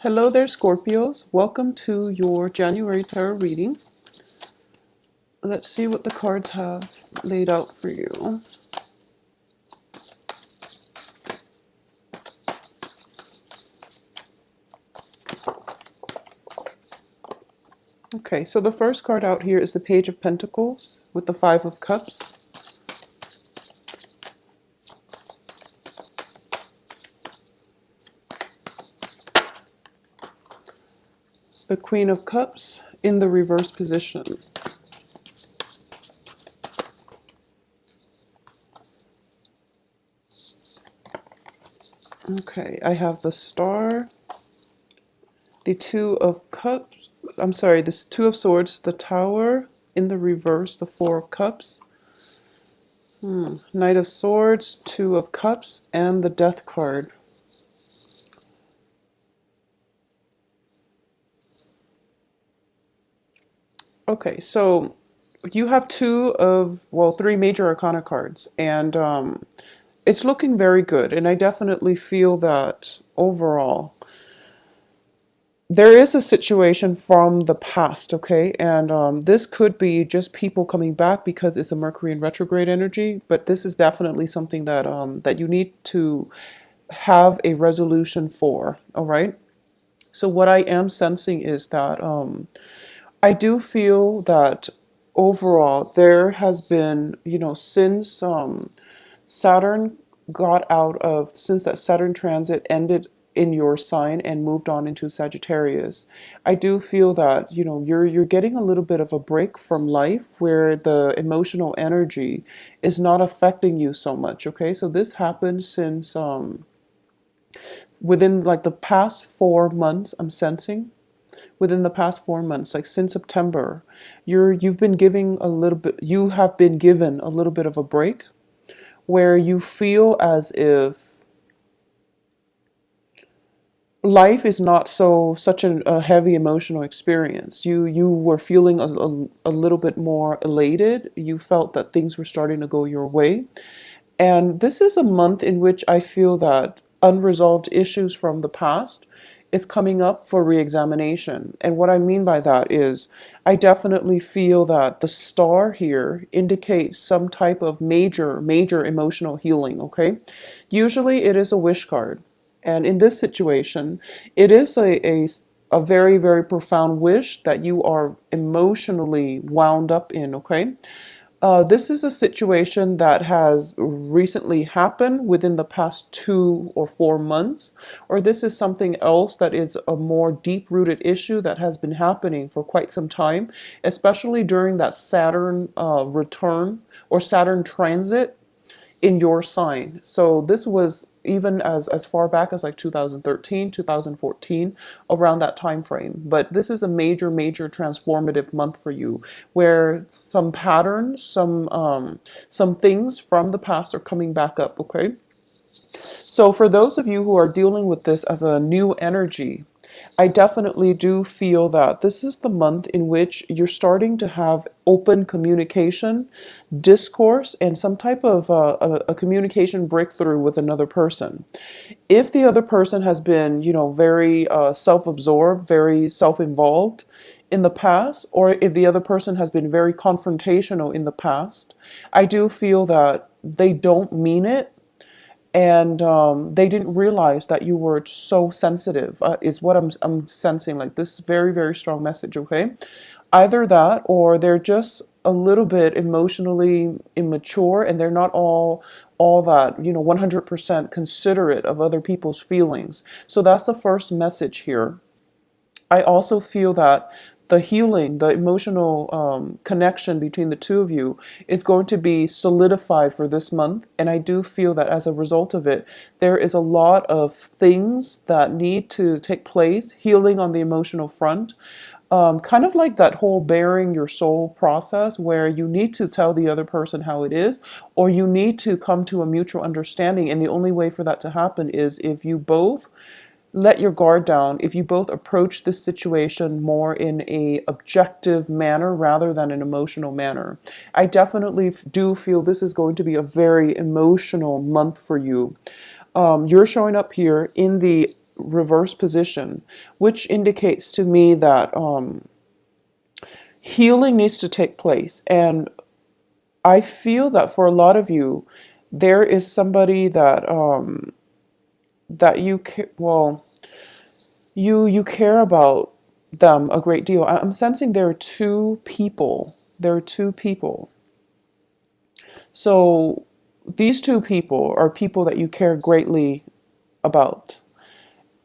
Hello there, Scorpios. Welcome to your January tarot reading. Let's see what the cards have laid out for you. Okay, so the first card out here is the Page of Pentacles with the Five of Cups. The Queen of Cups in the reverse position. Okay, I have the Star, the Two of Cups, this Two of Swords, the Tower in the reverse, the Four of Cups, Knight of Swords, Two of Cups, and the Death card. Okay, so you have three major arcana cards, and it's looking very good. And I definitely feel that overall, there is a situation from the past, okay? And this could be just people coming back because it's a Mercury in retrograde energy, but this is definitely something that that you need to have a resolution for, all right? So what I am sensing is that I do feel that overall there has been, since Saturn since that Saturn transit ended in your sign and moved on into Sagittarius, I do feel that, you're getting a little bit of a break from life where the emotional energy is not affecting you so much, okay? So this happened since within like the past 4 months, I'm sensing within the past 4 months, like since September, you've been giving a little bit, you have been given a little bit of a break where you feel as if life is not such a heavy emotional experience. You were feeling a little bit more elated. You felt that things were starting to go your way. And this is a month in which I feel that unresolved issues from the past is coming up for re-examination. And what I mean by that is I definitely feel that the Star here indicates some type of major emotional healing, okay? Usually it is a wish card. And in this situation, it is a very, very profound wish that you are emotionally wound up in, okay? This is a situation that has recently happened within the past 2 or 4 months, or this is something else that is a more deep-rooted issue that has been happening for quite some time, especially during that Saturn return or Saturn transit in your sign. So this was even as far back as like 2013, 2014, around that time frame. But this is a major transformative month for you, where some patterns, some things from the past are coming back up, okay? So for those of you who are dealing with this as a new energy, I definitely do feel that this is the month in which you're starting to have open communication, discourse, and some type of a communication breakthrough with another person. If the other person has been, very self-absorbed, very self-involved in the past, or if the other person has been very confrontational in the past, I do feel that they don't mean it, and they didn't realize that you were so sensitive, is what I'm sensing, like this very strong message, okay? Either that, or they're just a little bit emotionally immature, and they're not all that, 100% considerate of other people's feelings. So that's the first message here. I also feel that the healing, the emotional connection between the two of you is going to be solidified for this month. And I do feel that as a result of it, there is a lot of things that need to take place, healing on the emotional front. Kind of like that whole bearing your soul process where you need to tell the other person how it is, or you need to come to a mutual understanding. And the only way for that to happen is if you both let your guard down, if you both approach this situation more in a objective manner rather than an emotional manner. I definitely do feel this is going to be a very emotional month for you. You're showing up here in the reverse position, which indicates to me that healing needs to take place. And I feel that for a lot of you, there is somebody that that you care about them a great deal. I'm sensing there are two people. There are two people. So these two people are people that you care greatly about.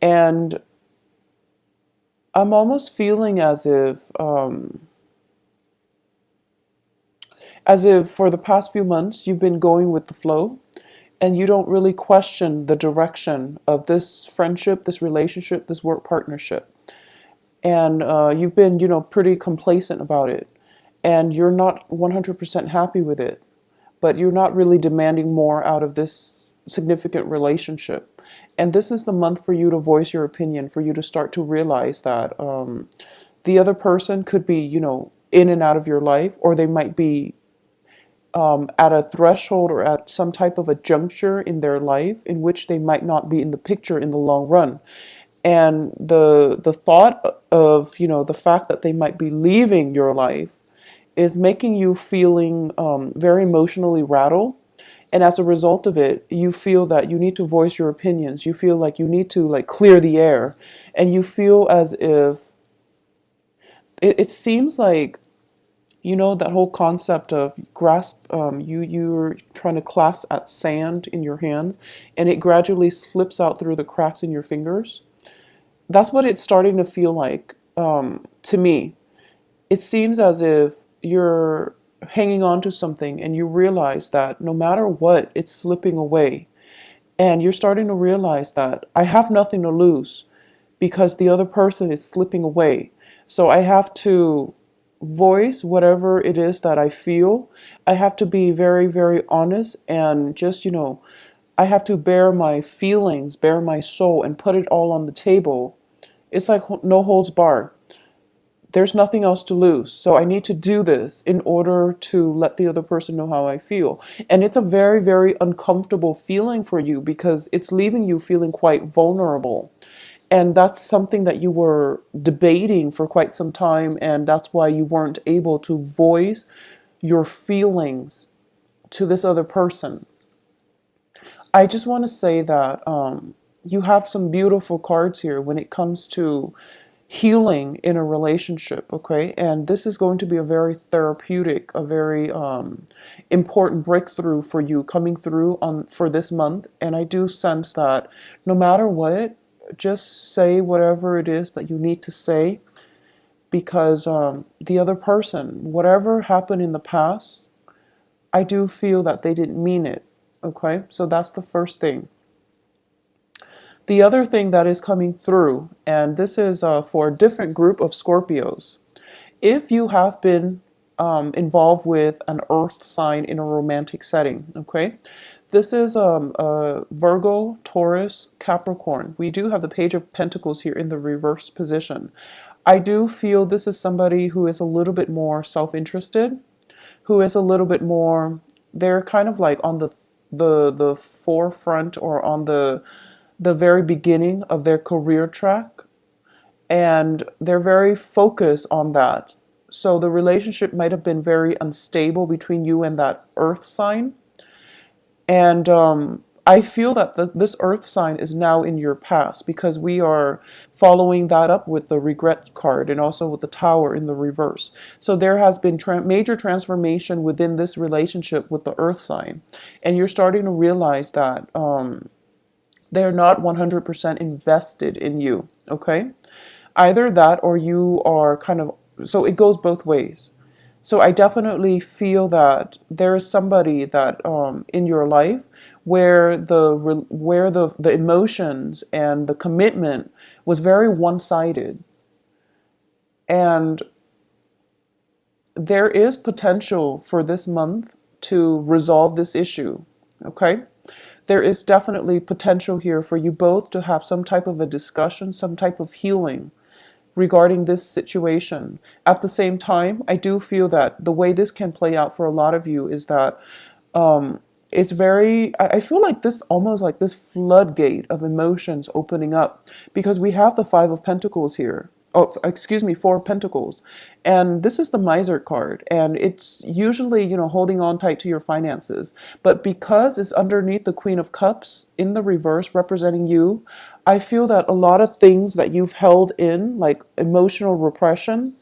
And I'm almost feeling as if for the past few months you've been going with the flow and you don't really question the direction of this friendship, this relationship, this work partnership. And you've been, pretty complacent about it. And you're not 100% happy with it, but you're not really demanding more out of this significant relationship. And this is the month for you to voice your opinion, for you to start to realize that the other person could be, in and out of your life, or they might be at a threshold or at some type of a juncture in their life in which they might not be in the picture in the long run. And the thought of, the fact that they might be leaving your life is making you feeling very emotionally rattled. And as a result of it, you feel that you need to voice your opinions. You feel like you need to clear the air. And you feel as if it seems like, that whole concept of grasp, you're trying to clasp at sand in your hand and it gradually slips out through the cracks in your fingers. That's what it's starting to feel like to me. It seems as if you're hanging on to something and you realize that no matter what, it's slipping away. And you're starting to realize that I have nothing to lose because the other person is slipping away. So I have to voice whatever it is that I feel. I have to be very, very honest and just, I have to bear my feelings, bear my soul, and put it all on the table. It's like no holds barred. There's nothing else to lose. So I need to do this in order to let the other person know how I feel. And it's a very, very uncomfortable feeling for you because it's leaving you feeling quite vulnerable. And that's something that you were debating for quite some time. And that's why you weren't able to voice your feelings to this other person. I just want to say that you have some beautiful cards here when it comes to healing in a relationship, okay? And this is going to be a very therapeutic, a very important breakthrough for you coming through on for this month. And I do sense that no matter what, just say whatever it is that you need to say because the other person, whatever happened in the past, I do feel that they didn't mean it, okay? So that's the first thing. The other thing that is coming through, and this is for a different group of Scorpios, if you have been involved with an earth sign in a romantic setting, okay? This is Virgo, Taurus, Capricorn. We do have the Page of Pentacles here in the reverse position. I do feel this is somebody who is a little bit more self-interested, who is a little bit more, they're kind of like on the forefront or on the very beginning of their career track, and they're very focused on that. So the relationship might have been very unstable between you and that earth sign. And I feel that this earth sign is now in your past because we are following that up with the regret card and also with the tower in the reverse. So there has been major transformation within this relationship with the earth sign. And you're starting to realize that they're not 100% invested in you, okay? Either that or you are kind of, so it goes both ways. So I definitely feel that there is somebody that in your life where the emotions and the commitment was very one-sided. And there is potential for this month to resolve this issue, okay? There is definitely potential here for you both to have some type of a discussion, some type of healing regarding this situation. At the same time, I do feel that the way this can play out for a lot of you is that it's very, I feel like this almost like this floodgate of emotions opening up because we have the Five of Pentacles here. Oh, excuse me, Four of Pentacles. And this is the Miser card. And it's usually, holding on tight to your finances. But because it's underneath the Queen of Cups in the reverse representing you, I feel that a lot of things that you've held in, like emotional repression,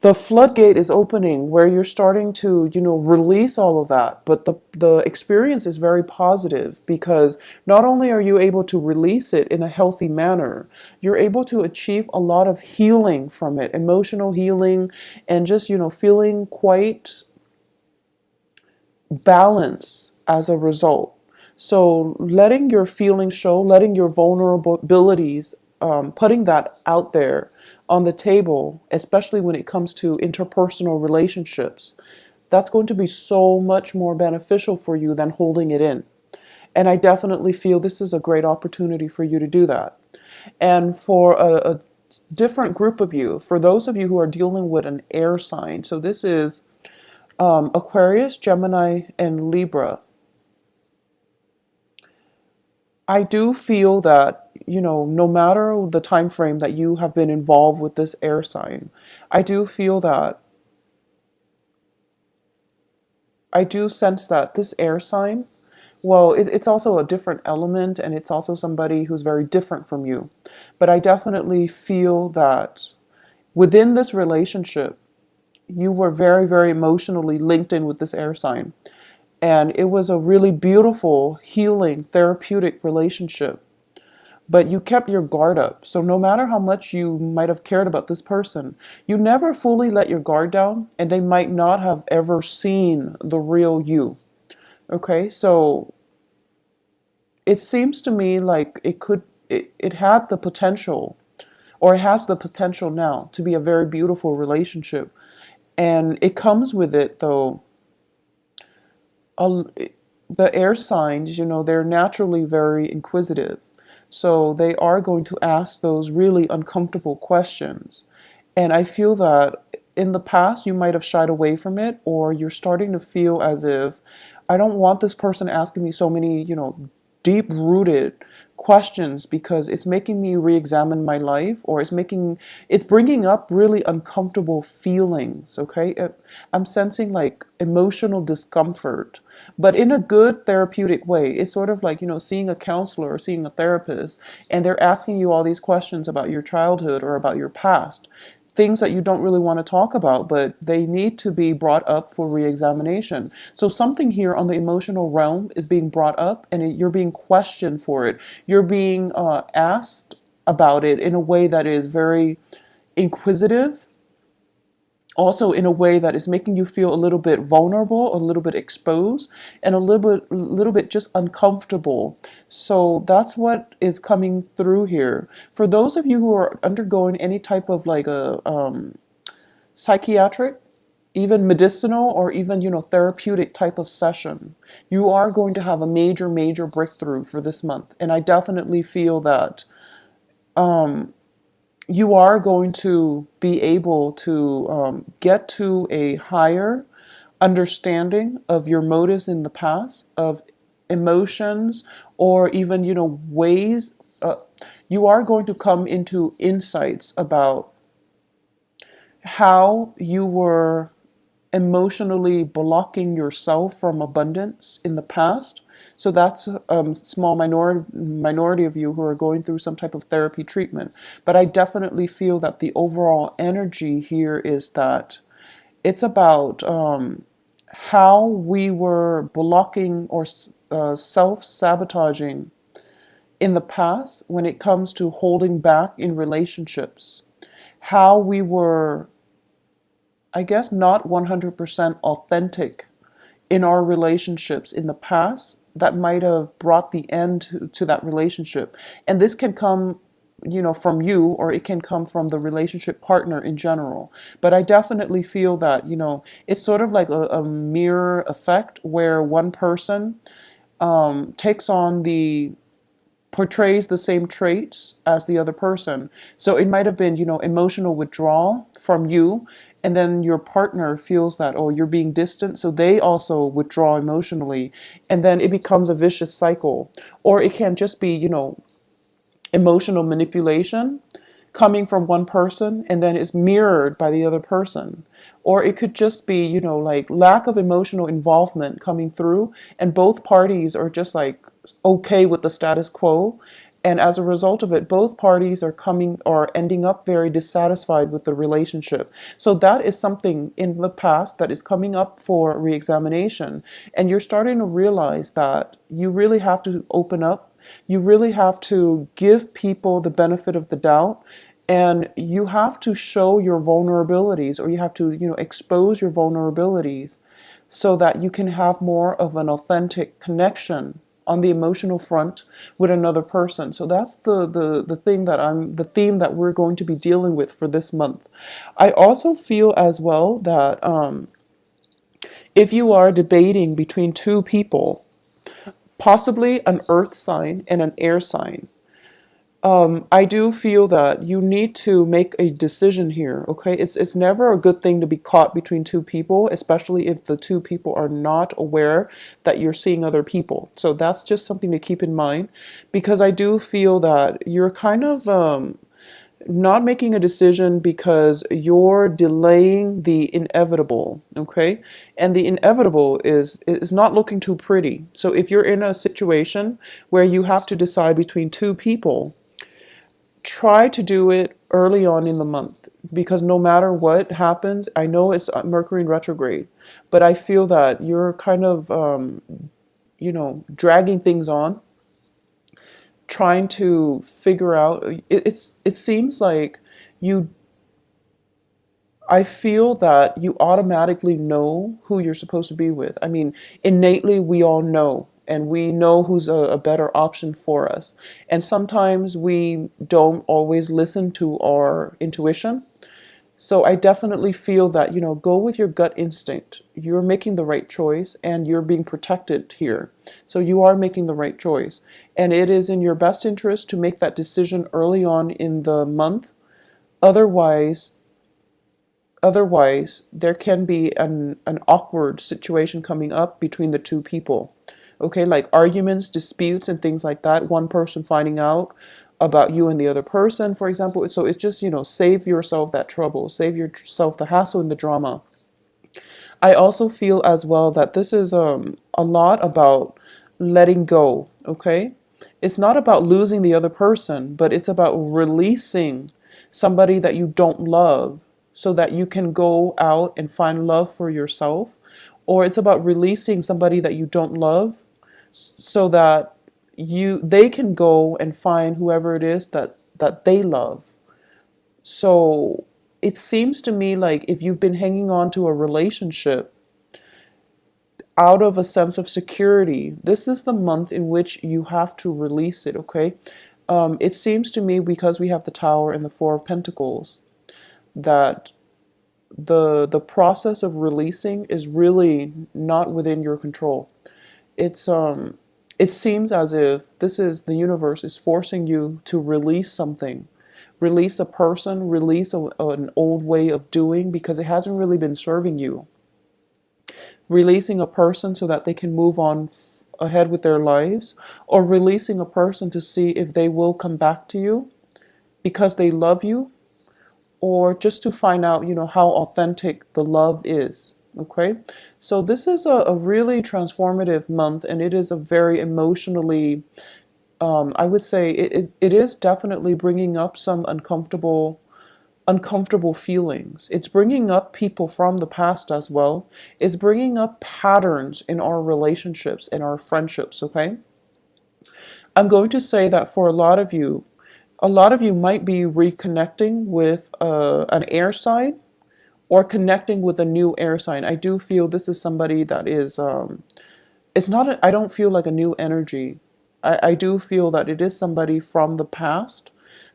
the floodgate is opening where you're starting to release all of that, but the experience is very positive because not only are you able to release it in a healthy manner, you're able to achieve a lot of healing from it, emotional healing, and just feeling quite balanced as a result. So letting your feelings show, letting your vulnerabilities, putting that out there on the table, especially when it comes to interpersonal relationships, that's going to be so much more beneficial for you than holding it in. And I definitely feel this is a great opportunity for you to do that. And for a different group of you, for those of you who are dealing with an air sign, so this is Aquarius, Gemini, and Libra. I do feel that, no matter the time frame that you have been involved with this air sign, I do feel that, I do sense that this air sign, well, it's also a different element and it's also somebody who's very different from you. But I definitely feel that within this relationship, you were very, very emotionally linked in with this air sign. And it was a really beautiful, healing, therapeutic relationship. But you kept your guard up. So no matter how much you might have cared about this person, you never fully let your guard down, and they might not have ever seen the real you. Okay, so it seems to me like it had the potential, or it has the potential now to be a very beautiful relationship. And it comes with it, though, a, the air signs, they're naturally very inquisitive. So they are going to ask those really uncomfortable questions. And I feel that in the past, you might have shied away from it, or you're starting to feel as if I don't want this person asking me so many, deep rooted questions because it's making me re-examine my life, or it's bringing up really uncomfortable feelings. Okay, I'm sensing like emotional discomfort, but in a good therapeutic way. It's sort of like seeing a counselor or seeing a therapist, and they're asking you all these questions about your childhood or about your past, things that you don't really want to talk about, but they need to be brought up for re-examination. So something here on the emotional realm is being brought up, and you're being questioned for it. You're being asked about it in a way that is very inquisitive, also in a way that is making you feel a little bit vulnerable, a little bit exposed, and a little bit just uncomfortable. So that's what is coming through here. For those of you who are undergoing any type of like a psychiatric, even medicinal, or even therapeutic type of session, you are going to have a major, major breakthrough for this month. And I definitely feel that you are going to be able to get to a higher understanding of your motives in the past, of emotions, or even, ways. You are going to come into insights about how you were emotionally blocking yourself from abundance in the past. So that's a small minority of you who are going through some type of therapy treatment. But I definitely feel that the overall energy here is that it's about how we were blocking or self-sabotaging in the past when it comes to holding back in relationships. How we were, I guess, not 100% authentic in our relationships in the past that might have brought the end to that relationship. And this can come, from you, or it can come from the relationship partner in general. But I definitely feel that, it's sort of like a mirror effect where one person takes on the portrays the same traits as the other person. So it might have been, emotional withdrawal from you, and then your partner feels that, oh, you're being distant, so they also withdraw emotionally, and then it becomes a vicious cycle. Or it can just be, emotional manipulation coming from one person and then is mirrored by the other person. Or it could just be, like lack of emotional involvement coming through, and both parties are just like okay with the status quo. And as a result of it, both parties are coming or ending up very dissatisfied with the relationship. So that is something in the past that is coming up for reexamination. And you're starting to realize that you really have to open up. You really have to give people the benefit of the doubt, and you have to show your vulnerabilities, or you have to, expose your vulnerabilities so that you can have more of an authentic connection on the emotional front with another person. So that's the thing that the theme that we're going to be dealing with for this month. I also feel as well that if you are debating between two people, possibly an earth sign and an air sign, I do feel that you need to make a decision here, okay? It's never a good thing to be caught between two people, especially if the two people are not aware that you're seeing other people. So that's just something to keep in mind, because I do feel that you're kind of not making a decision because you're delaying the inevitable, okay? And the inevitable is not looking too pretty. So if you're in a situation where you have to decide between two people, try to do it early on in the month, because no matter what happens, I know it's Mercury in retrograde, but I feel that you're kind of dragging things on, trying to figure out it seems like you I feel that you automatically know who you're supposed to be with. I mean, innately, we all know, and we know who's a better option for us. And sometimes we don't always listen to our intuition. So I definitely feel that, go with your gut instinct. You're making the right choice, and you're being protected here. So you are making the right choice. And it is in your best interest to make that decision early on in the month. Otherwise, Otherwise, there can be an awkward situation coming up between the two people. Okay, like arguments, disputes, and things like that. One person finding out about you and the other person, for example. So it's just, save yourself that trouble, save yourself the hassle and the drama. I also feel as well that this is a lot about letting go, okay? It's not about losing the other person, but it's about releasing somebody that you don't love so that you can go out and find love for yourself. Or it's about releasing somebody that you don't love so that they can go and find whoever it is that they love. So it seems to me like if you've been hanging on to a relationship out of a sense of security, this is the month in which you have to release it, okay? It seems to me, because we have the Tower and the Four of Pentacles, that the process of releasing is really not within your control. It's it seems as if the universe is forcing you to release something, release a person, release an old way of doing, because it hasn't really been serving you. Releasing a person so that they can move on ahead with their lives, or releasing a person to see if they will come back to you because they love you, or just to find out, how authentic the love is. Okay, so this is a really transformative month, and it is a very emotionally, I would say it is definitely bringing up some uncomfortable feelings. It's bringing up people from the past as well. It's bringing up patterns in our relationships and our friendships, okay? I'm going to say that for a lot of you might be reconnecting with an air sign, or connecting with a new air sign. I do feel this is somebody that is, it's not, I don't feel like a new energy. I do feel that it is somebody from the past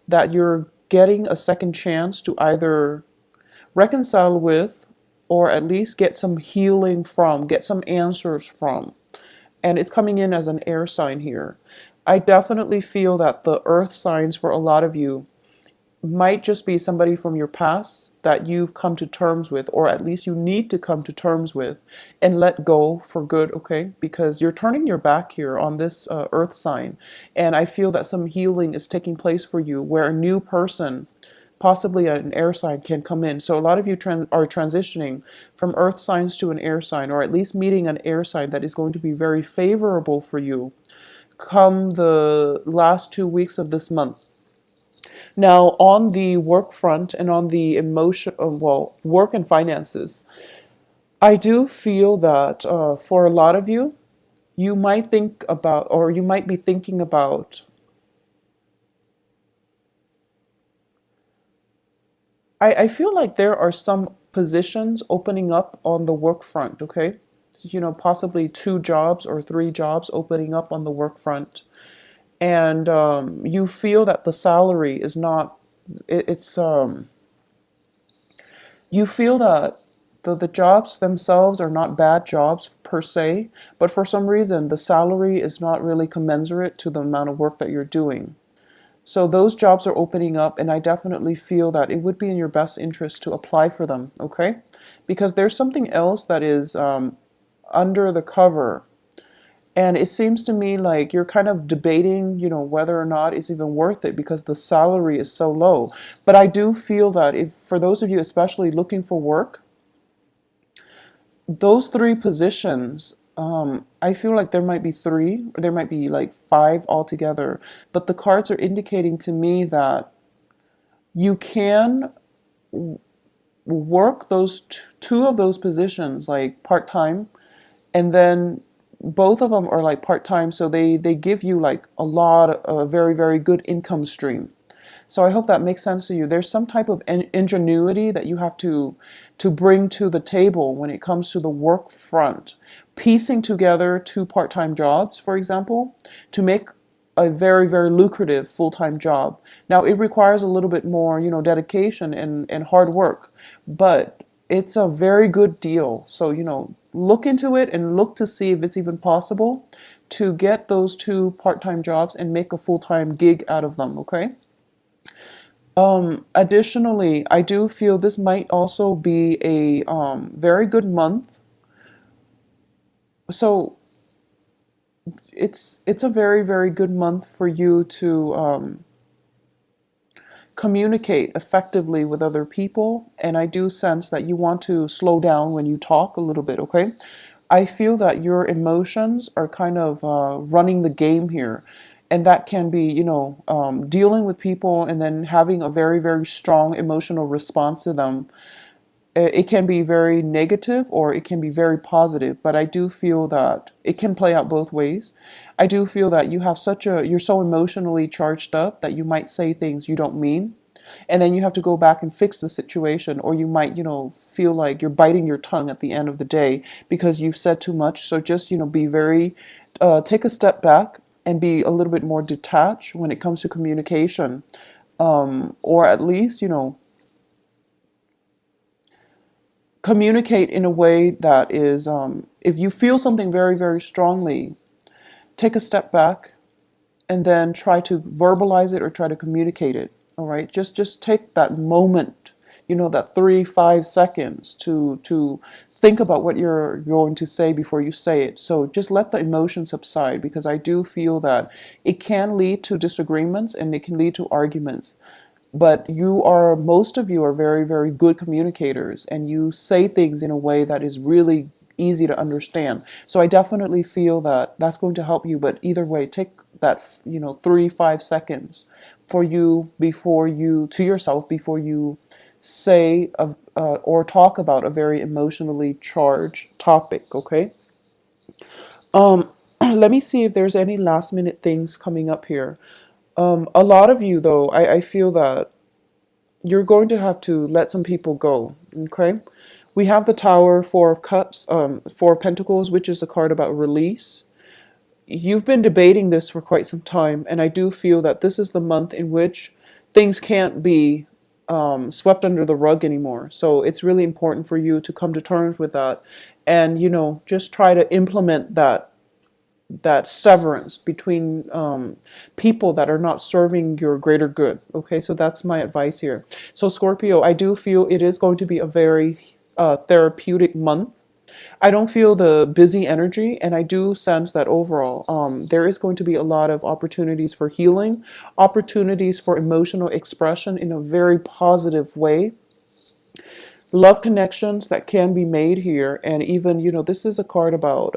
that you're getting a second chance to either reconcile with, or at least get some healing from, get some answers from. And it's coming in as an air sign here. I definitely feel that the earth signs for a lot of you might just be somebody from your past that you've come to terms with, or at least you need to come to terms with and let go for good, okay? Because you're turning your back here on this earth sign. And I feel that some healing is taking place for you where a new person, possibly an air sign, can come in. So a lot of you are transitioning from earth signs to an air sign, or at least meeting an air sign that is going to be very favorable for you come the last 2 weeks of this month. Now, on the work front and on the emotion, well, work and finances, I do feel that for a lot of you, you might think about, or you might be thinking about, I feel like there are some positions opening up on the work front, okay? You know, possibly 2 jobs or 3 jobs opening up on the work front. And you feel that the salary is not, it's, you feel that the jobs themselves are not bad jobs per se, but for some reason the salary is not really commensurate to the amount of work that you're doing. So those jobs are opening up, and I definitely feel that it would be in your best interest to apply for them, okay? Because there's something else that is under the cover. And it seems to me like you're kind of debating, you know, whether or not it's even worth it because the salary is so low. But I do feel that if, for those of you especially looking for work, those 3 positions, I feel like there might be 3, or there might be like 5 altogether. But the cards are indicating to me that you can work those 2 of those positions like part time, and then both of them are like part time, so they give you like a lot of a very very good income stream. So I hope that makes sense to you. There's some type of ingenuity that you have to bring to the table when it comes to the work front. Piecing together 2 part-time jobs, for example, to make a very, very lucrative full-time job. Now, it requires a little bit more, you know, dedication and hard work, but it's a very good deal. So, you know, look into it and look to see if it's even possible to get those 2 part-time jobs and make a full-time gig out of them, okay? Additionally, I do feel this might also be a very good month. So it's a very, very good month for you to communicate effectively with other people. And I do sense that you want to slow down when you talk a little bit, okay? I feel that your emotions are kind of running the game here. And that can be, you know, dealing with people and then having a very, very strong emotional response to them. It can be very negative or it can be very positive, but I do feel that it can play out both ways. I do feel that you're so emotionally charged up that you might say things you don't mean. And then you have to go back and fix the situation, or you might, you know, feel like you're biting your tongue at the end of the day because you've said too much. So just, you know, take a step back and be a little bit more detached when it comes to communication. Or at least, you know, communicate in a way that is, if you feel something very, very strongly, take a step back and then try to verbalize it or try to communicate it. All right, just take that moment, you know, that 3 5 seconds to think about what you're going to say before you say it. So just let the emotion subside, because I do feel that it can lead to disagreements and it can lead to arguments. But most of you are very, very good communicators, and you say things in a way that is really easy to understand. So I definitely feel that that's going to help you. But either way, take that, you know, 3 5 seconds for you before you, to yourself, before you say or talk about a very emotionally charged topic, okay? Let me see if there's any last minute things coming up here. A lot of you, though, I feel that you're going to have to let some people go, okay? We have the Tower, Four of Cups, Four of Pentacles, which is a card about release. You've been debating this for quite some time, and I do feel that this is the month in which things can't be swept under the rug anymore. So it's really important for you to come to terms with that and, you know, just try to implement that that severance between people that are not serving your greater good. Okay, so that's my advice here. So Scorpio, I do feel it is going to be a very therapeutic month. I don't feel the busy energy, and I do sense that overall, there is going to be a lot of opportunities for healing, opportunities for emotional expression in a very positive way, love connections that can be made here. And even, this is a card about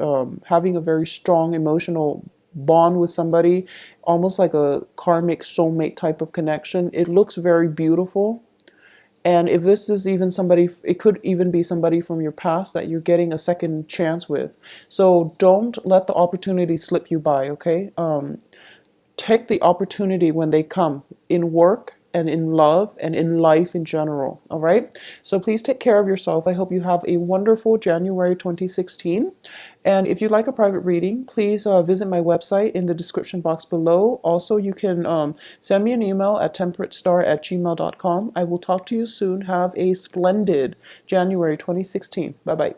having a very strong emotional bond with somebody, almost like a karmic soulmate type of connection. It looks very beautiful. And if this is even somebody, it could even be somebody from your past that you're getting a second chance with. So don't let the opportunity slip you by, okay? Take the opportunity when they come in work and in love and in life in general. All right. So please take care of yourself. I hope you have a wonderful January 2016. And if you'd like a private reading, please visit my website in the description box below. Also, you can send me an email at temperatestar@gmail.com. I will talk to you soon. Have a splendid January 2016. Bye bye.